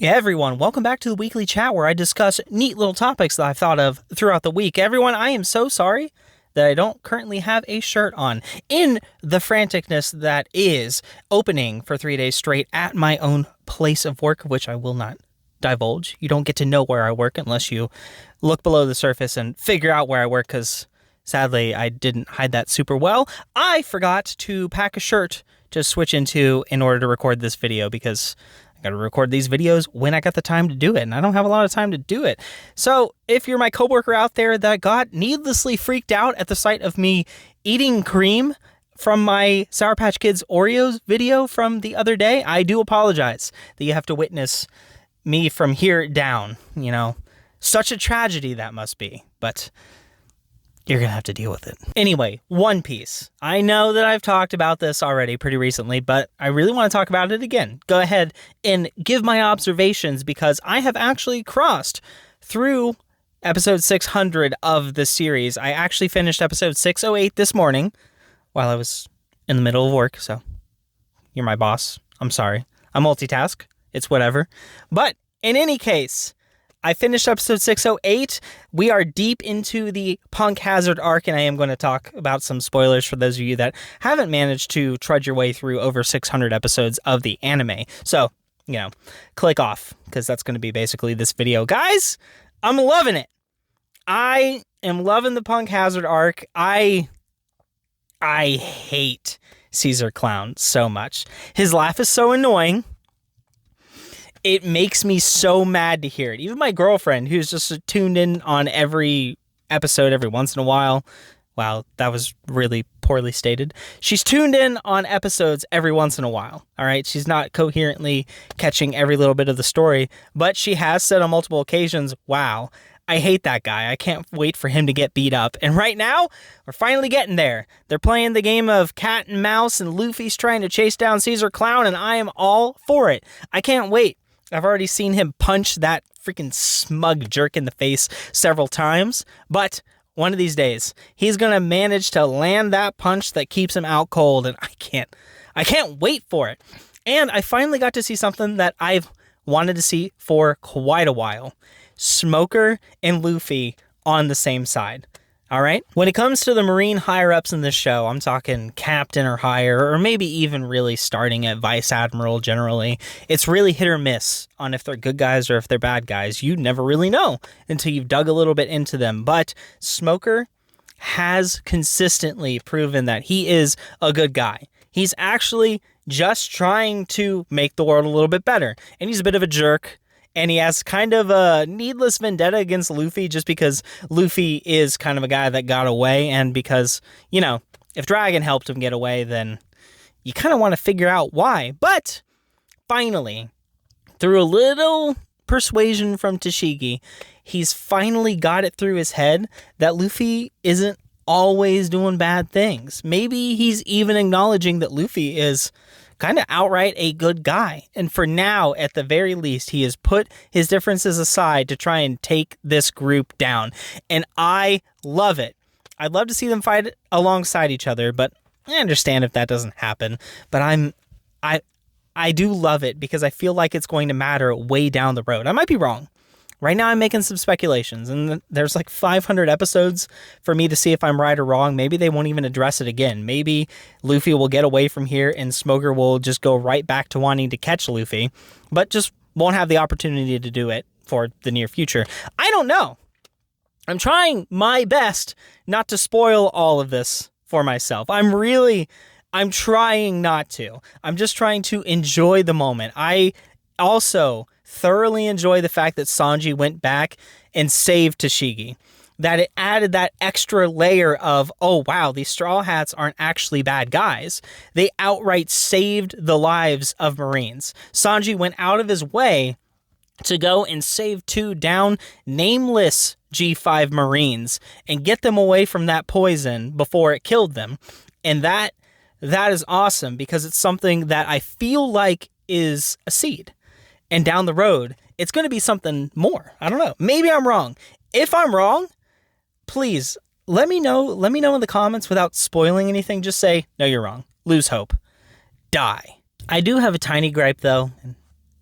Yeah, everyone, welcome back to the weekly chat where I discuss neat little topics that I've thought of throughout the week. Everyone, I am so sorry that I don't currently have a shirt on. In the franticness that is opening for 3 days straight at my own place of work, which I will not divulge. You don't get to know where I work unless you look below the surface and figure out where I work, because sadly I didn't hide that super well. I forgot to pack a shirt to switch into in order to record this video, because I gotta record these videos when I got the time to do it, and I don't have a lot of time to do it. So if you're my coworker out there that got needlessly freaked out at the sight of me eating cream from my Sour Patch Kids Oreos video from the other day, I do apologize that you have to witness me from here down. You know, such a tragedy that must be, but you're going to have to deal with it. Anyway, One Piece. I know that I've talked about this already pretty recently, but I really want to talk about it again. Go ahead and give my observations, because I have actually crossed through episode 600 of the series. I actually finished episode 608 this morning while I was in the middle of work, so you're my boss. I'm sorry. I multitask. It's whatever. But in any case, I finished episode 608. We are deep into the Punk Hazard arc, and I am going to talk about some spoilers for those of you that haven't managed to trudge your way through over 600 episodes of the anime. So, you know, click off, because that's going to be basically this video. Guys, I'm loving it. I am loving the Punk Hazard arc. I hate Caesar Clown so much. His laugh is so annoying. It makes me so mad to hear it. Even my girlfriend, who's just tuned in on every episode every once in a while. Wow, that was really poorly stated. She's tuned in on episodes every once in a while. All right, she's not coherently catching every little bit of the story, but she has said on multiple occasions, wow, I hate that guy. I can't wait for him to get beat up. And right now, we're finally getting there. They're playing the game of cat and mouse, and Luffy's trying to chase down Caesar Clown, and I am all for it. I can't wait. I've already seen him punch that freaking smug jerk in the face several times, but one of these days, he's going to manage to land that punch that keeps him out cold, and I can't wait for it. And I finally got to see something that I've wanted to see for quite a while. Smoker and Luffy on the same side. All right? When it comes to the Marine higher-ups in this show, I'm talking captain or higher, or maybe even really starting at vice admiral generally. It's really hit or miss on if they're good guys or if they're bad guys. You never really know until you've dug a little bit into them. But Smoker has consistently proven that he is a good guy. He's actually just trying to make the world a little bit better. And he's a bit of a jerk. And he has kind of a needless vendetta against Luffy, just because Luffy is kind of a guy that got away. And because, you know, if Dragon helped him get away, then you kind of want to figure out why. But finally, through a little persuasion from Tashigi, he's finally got it through his head that Luffy isn't always doing bad things. Maybe he's even acknowledging that Luffy is kind of outright a good guy. And for now, at the very least, he has put his differences aside to try and take this group down. And I love it. I'd love to see them fight alongside each other, but I understand if that doesn't happen. But I do love it, because I feel like it's going to matter way down the road. I might be wrong. Right now I'm making some speculations, and there's like 500 episodes for me to see if I'm right or wrong. Maybe they won't even address it again. Maybe Luffy will get away from here and Smoker will just go right back to wanting to catch Luffy, but just won't have the opportunity to do it for the near future. I don't know. I'm trying my best not to spoil all of this for myself. I'm trying not to. I'm just trying to enjoy the moment. I also thoroughly enjoy the fact that Sanji went back and saved Tashigi. That it added that extra layer of, oh wow, these Straw Hats aren't actually bad guys. They outright saved the lives of Marines. Sanji went out of his way to go and save 2 down nameless G5 Marines and get them away from that poison before it killed them. And that is awesome, because it's something that I feel like is a seed. And down the road, it's going to be something more. I don't know. Maybe I'm wrong. If I'm wrong, please let me know. Let me know in the comments without spoiling anything. Just say, no, you're wrong. Lose hope. Die. I do have a tiny gripe, though. And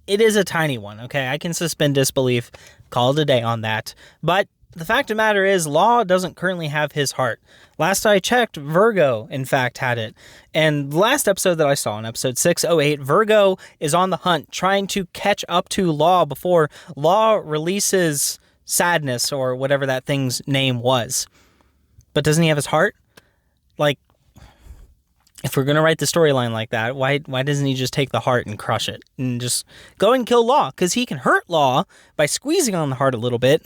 it is a tiny one, okay? I can suspend disbelief, call it a day on that. But the fact of the matter is, Law doesn't currently have his heart. Last I checked, Virgo, in fact, had it. And the last episode that I saw, in episode 608, Virgo is on the hunt, trying to catch up to Law before Law releases Sadness, or whatever that thing's name was. But doesn't he have his heart? Like, if we're going to write the storyline like that, why doesn't he just take the heart and crush it? And just go and kill Law? Because he can hurt Law by squeezing on the heart a little bit.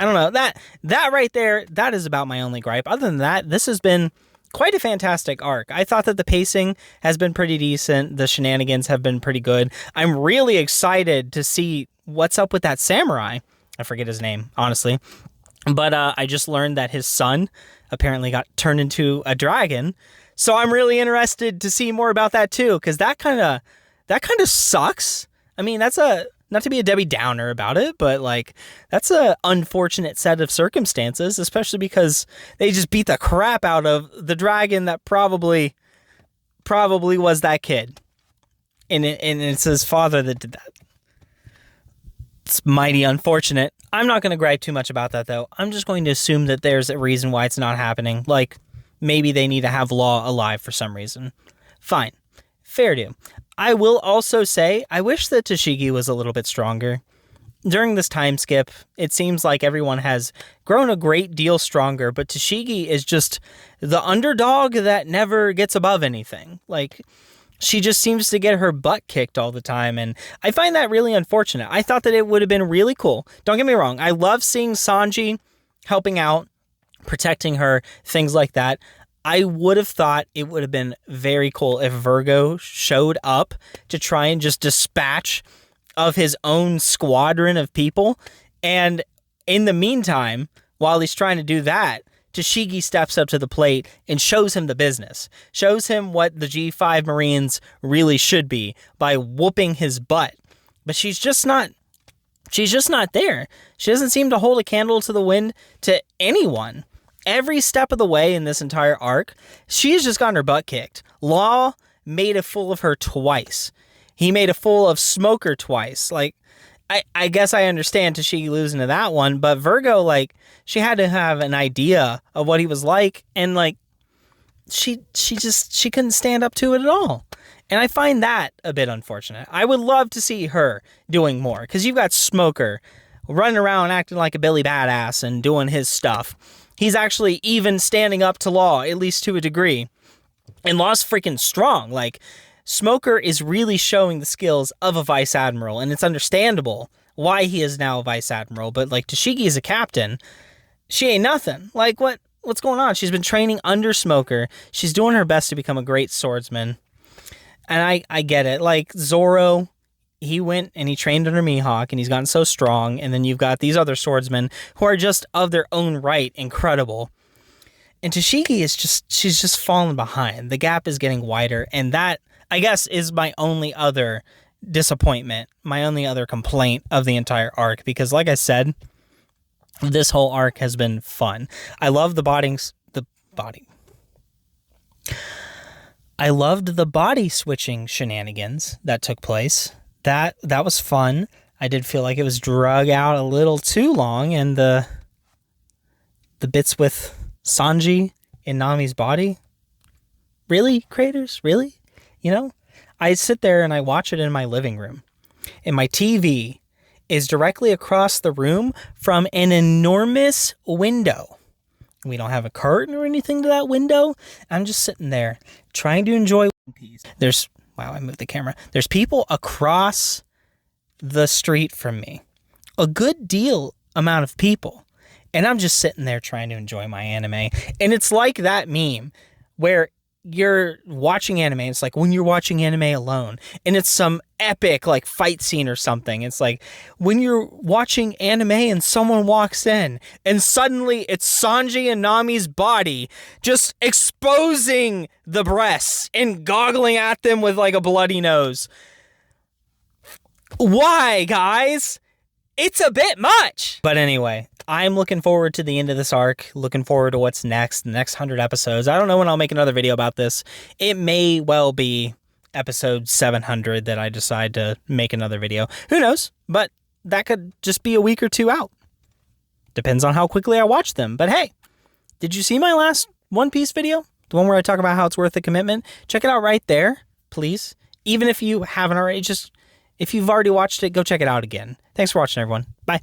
I don't know. That right there, that is about my only gripe. Other than that, this has been quite a fantastic arc. I thought that the pacing has been pretty decent. The shenanigans have been pretty good. I'm really excited to see what's up with that samurai. I forget his name, honestly. But I just learned that his son apparently got turned into a dragon. So I'm really interested to see more about that too, because that kind of sucks. I mean, that's not to be a Debbie Downer about it, but like that's a unfortunate set of circumstances, especially because they just beat the crap out of the dragon that probably was that kid, and it's his father that did that. It's mighty unfortunate. I'm not going to gripe too much about that though. I'm just going to assume that there's a reason why it's not happening. Like maybe they need to have Law alive for some reason. Fine, fair due. I will also say, I wish that Tashigi was a little bit stronger. During this time skip, it seems like everyone has grown a great deal stronger, but Tashigi is just the underdog that never gets above anything. Like, she just seems to get her butt kicked all the time, and I find that really unfortunate. I thought that it would have been really cool. Don't get me wrong, I love seeing Sanji helping out, protecting her, things like that. I would have thought it would have been very cool if Virgo showed up to try and just dispatch of his own squadron of people. And in the meantime, while he's trying to do that, Tashigi steps up to the plate and shows him the business. Shows him what the G5 Marines really should be by whooping his butt. But she's just not there. She doesn't seem to hold a candle to the wind to anyone. Every step of the way in this entire arc, she has just gotten her butt kicked. Law made a fool of her twice. He made a fool of Smoker twice. Like, I guess I understand Tashigi losing to that one, but Virgo, like, she had to have an idea of what he was like, and like, she couldn't stand up to it at all. And I find that a bit unfortunate. I would love to see her doing more, because you've got Smoker running around acting like a Billy Badass and doing his stuff. He's actually even standing up to Law, at least to a degree. And Law's freaking strong. Like, Smoker is really showing the skills of a Vice Admiral, and it's understandable why he is now a Vice Admiral. But, like, Tashigi is a captain. She ain't nothing. Like, what's going on? She's been training under Smoker. She's doing her best to become a great swordsman. And I get it. Like, Zoro, he went and he trained under Mihawk, and he's gotten so strong. And then you've got these other swordsmen who are just of their own right incredible. And Tashigi she's just fallen behind. The gap is getting wider, and that, I guess, is my only other disappointment, my only other complaint of the entire arc. Because, like I said, this whole arc has been fun. I love I loved the body switching shenanigans that took place. That was fun. I did feel like it was drug out a little too long, and the bits with Sanji in Nami's body. Really, creators? Really? You know? I sit there and I watch it in my living room. And my TV is directly across the room from an enormous window. We don't have a curtain or anything to that window. I'm just sitting there trying to enjoy One Piece. Wow, I moved the camera. There's people across the street from me. A good deal amount of people. And I'm just sitting there trying to enjoy my anime. And it's like that meme where you're watching anime. It's like when you're watching anime alone and it's some epic like fight scene or something. It's like when you're watching anime and someone walks in and suddenly it's Sanji and Nami's body just exposing the breasts and goggling at them with like a bloody nose. Why, guys? It's a bit much. But anyway, I'm looking forward to the end of this arc, looking forward to what's next, the next 100 episodes. I don't know when I'll make another video about this. It may well be episode 700 that I decide to make another video. Who knows? But that could just be a week or two out. Depends on how quickly I watch them. But hey, did you see my last One Piece video? The one where I talk about how it's worth the commitment? Check it out right there, please. Even if you haven't already, if you've already watched it, go check it out again. Thanks for watching, everyone. Bye.